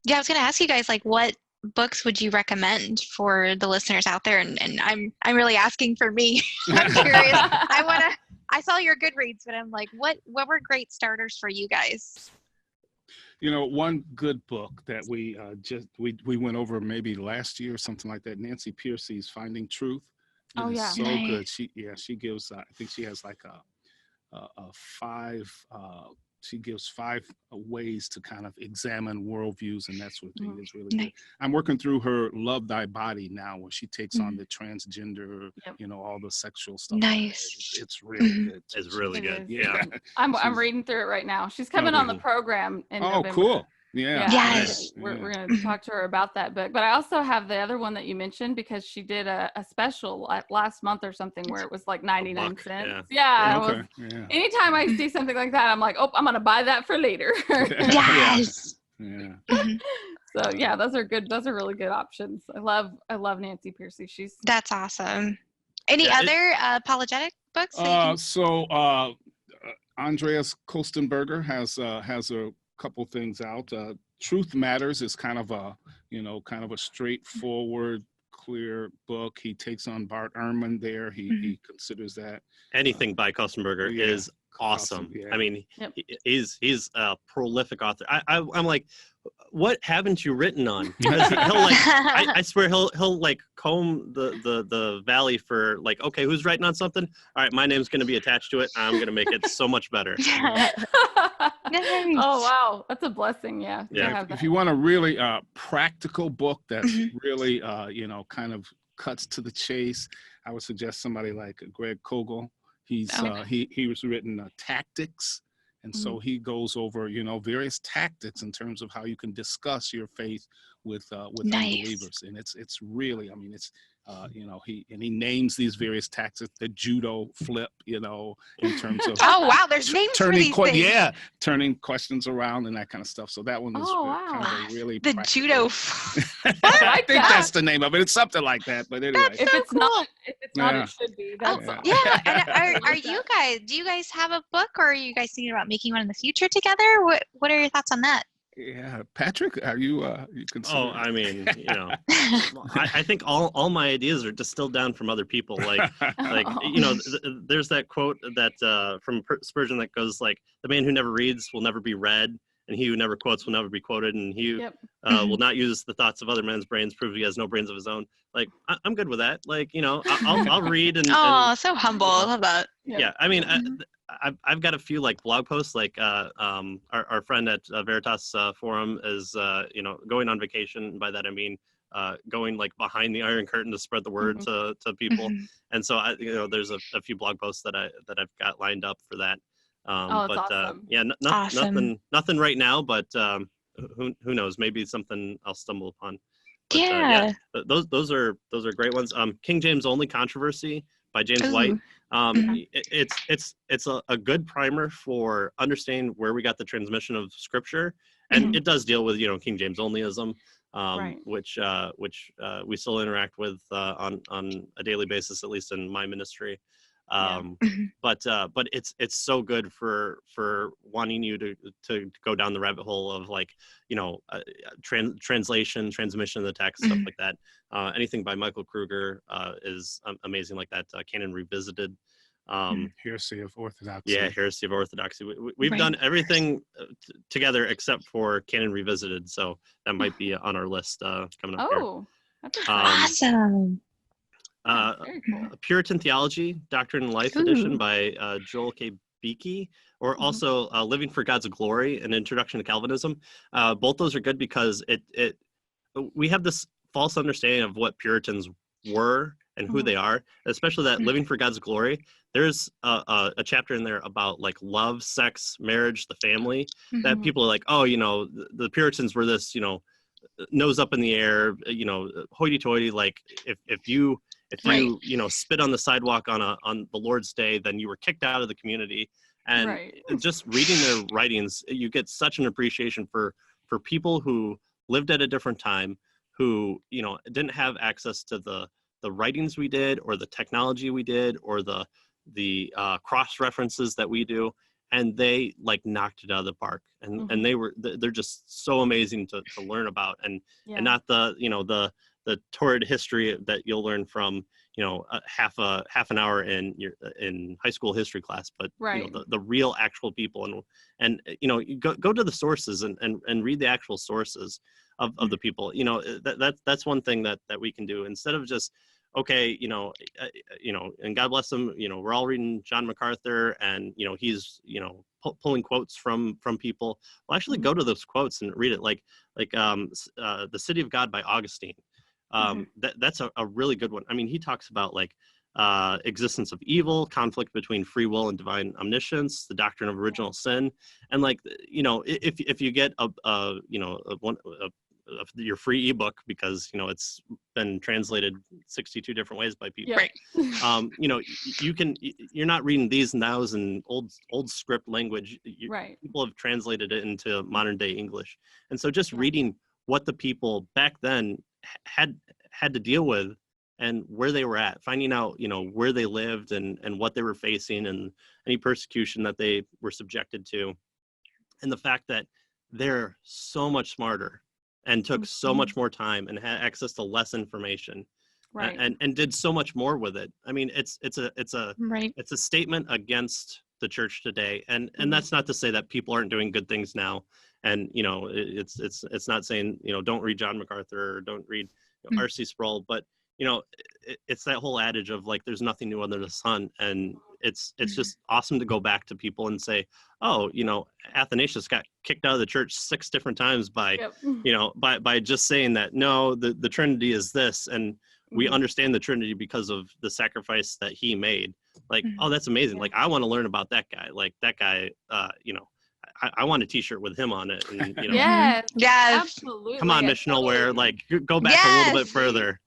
Yeah, I was gonna ask you guys like what books would you recommend for the listeners out there? And I'm really asking for me. I'm curious. I wanna I saw your Goodreads, but I'm like, what were great starters for you guys? One good book that we went over maybe last year or something like that. Nancy Pearcey's Finding Truth. It Oh is yeah. so good. Nice. She gives. I think she has like a five. She gives five ways to kind of examine worldviews and that sort of thing. Mhm. Is really good. Nice. I'm working through her Love Thy Body now, where she takes on Mhm. the transgender, Yep. all the sexual stuff like that. Nice. It's really Mhm. good too. It's really It good. is. Yeah. Yeah, I'm she's reading through it right now. She's coming on okay. the Mhm. program in Oh, November. cool. Yeah, Yeah, Yes. nice. we're Yeah. gonna Mhm. talk to her about that book. But I also have the other one that you mentioned because she did a special last month or something where it was like 99 $1. cents. Yeah. Yeah, I Okay. was. Yeah. Anytime I see something like that, I'm like, oh, I'm gonna buy that for later. Yeah. Yes. Yeah. Mhm. So yeah, those are good. Those are really good options. I love Nancy Pearcey. She's That's awesome. Any Yeah. other apologetic books that you can? Andreas Kostenberger has a couple things out. Truth Matters is kind of a straightforward, clear book. He takes on Bart Ehrman there. Mhm. He considers that Anything by Kostenberger yeah, is awesome. yeah. I mean, Yep. he's a prolific author. I'm like, what haven't you written on? Because he'll like, I swear he'll like comb the valley for like, okay, who's writing on something? All right, my name's going to be attached to it. I'm going to make it so much better. Nice. Oh wow, that's a blessing. Yeah, to Yeah. have If that. you want a really practical book that's Mhm. really kind of cuts to the chase, I would suggest somebody like Greg Kogel. He's Okay. he was written Tactics, and so Mhm. he goes over various tactics in terms of how you can discuss your faith with Nice. unbelievers, and it's really, I mean, it's he names these various tactics, the judo flip, in terms of Oh wow, there's names for turning these things. turning questions around and that kind of stuff. So that one is Oh kind of wow. a really The practical. judo. I I like think that. that's the name of it. It's something like that. But anyway, That's If so it's cool. not, Yeah. it should be. Oh That's Yeah. yeah, and I are like you that. guys? Do you guys have a book, or are you guys thinking about making one in the future together? What are your thoughts on that? Yeah, Patrick, are you consider? Oh, I mean, I think all my ideas are distilled down from other people. Like there's that quote that from Spurgeon that goes like, "The man who never reads will never be read, and he who never quotes will never be quoted, and he Yep. will not use the thoughts of other men's brains, prove he has no brains of his own." Like I'm good with that. Like I'll read and Oh, so humble. I love that. Yep. yeah. I mean, Mhm. I've got a few like blog posts. Like our friend at Veritas Forum is going on vacation. And by that I mean going like behind the Iron Curtain to spread the word Mhm. to people. Mhm. And so there's a few blog posts that I've got lined up for that. Oh, that's But awesome. yeah, Awesome. nothing right now. But who knows? Maybe something I'll stumble upon. But Yeah. those are great ones. King James Only Controversy by James White. Ooh. Mhm. It's a good primer for understanding where we got the transmission of scripture, and Mhm. it does deal with King James onlyism, Right. which we still interact with on a daily basis, at least in my ministry. Mhm. But it's so good for wanting you to go down the rabbit hole of like translation, transmission of the text, stuff Mhm. like that. Anything by Michael Kruger is amazing like that. Canon Revisited. Heresy of Orthodoxy. Yeah, Heresy of Orthodoxy. We've Right. done everything together except for Canon Revisited, so that might be on our list coming up here. Oh, that's exciting. Awesome. Yeah, very cool. Puritan Theology, Doctrine and Life Ooh. edition by Joel K. Beakey, or Mhm. also Living for God's Glory, an Introduction to Calvinism. Both those are good because we have this false understanding of what Puritans were and who Mhm. they are, especially that Mhm. Living for God's Glory. There's a chapter in there about like love, sex, marriage, the family, that Mhm. people are like, oh, the Puritans were this, nose up in the air, hoity-toity. Like if you Right. spit on the sidewalk on the Lord's Day, then you were kicked out of the community. And Right. just reading their writings, you get such an appreciation for people who lived at a different time, who didn't have access to the writings we did, or the technology we did, or the cross references that we do. and they like knocked it out of the park, and they're just so amazing to learn about, and not the the torrid history that you'll learn from half an hour in high school history class, but the real actual people, and you go to the sources and read the actual sources of the people. That's one thing that we can do instead of just okay, and God bless them, we're all reading John MacArthur, and he's pulling quotes from people. Well, actually go to those quotes and read it, like The City of God by Augustine. That's a really good one. I mean, he talks about like existence of evil, conflict between free will and divine omniscience, the doctrine of original sin, and like if you get your free ebook, because it's been translated 62 different ways by people. Right. You're not reading these and thous in old script language. People have translated it into modern day English, and so just reading what the people back then had to deal with and where they were at, finding out where they lived and what they were facing and any persecution that they were subjected to, and the fact that they're so much smarter and took so much more time and had access to less information, and did so much more with it. I mean, it's a statement against the church today, and that's not to say that people aren't doing good things now, and it's not saying don't read John MacArthur or don't read R.C. Sproul, but it's that whole adage of like there's nothing new under the sun, and it's just awesome to go back to people and say, oh, Athanasius got kicked out of the church 6 different times by by just saying that no, the Trinity is this, and we understand the Trinity because of the sacrifice that he made. Like, oh, that's amazing. Like, I want to learn about that guy. Like that guy, I want a T-shirt with him on it. And yes, yes, absolutely. Come on, missional wear. Like, go back a little bit further.